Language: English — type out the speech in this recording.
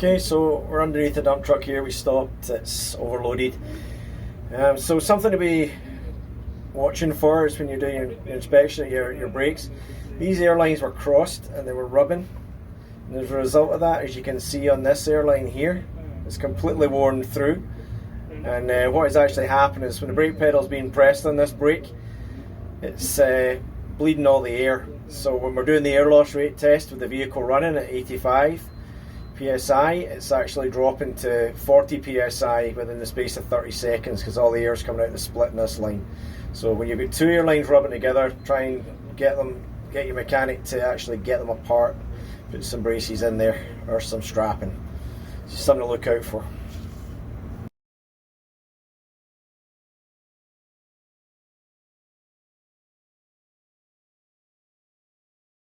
Okay, so we're underneath the dump truck here. We stopped, it's overloaded. So something to be watching for is when you're doing your inspection of your brakes. These airlines were crossed and they were rubbing. And as a result of that, as you can see on this airline here, it's completely worn through. And what has actually happened is when the brake pedal is being pressed on this brake, it's bleeding all the air. So when we're doing the air loss rate test with the vehicle running at 85 psi, it's actually dropping to 40 psi within the space of 30 seconds because all the air is coming out of the split in this line. So when you've got two airlines rubbing together, try and get your mechanic to actually get them apart. Put some braces in there or some strapping. Just something to look out for.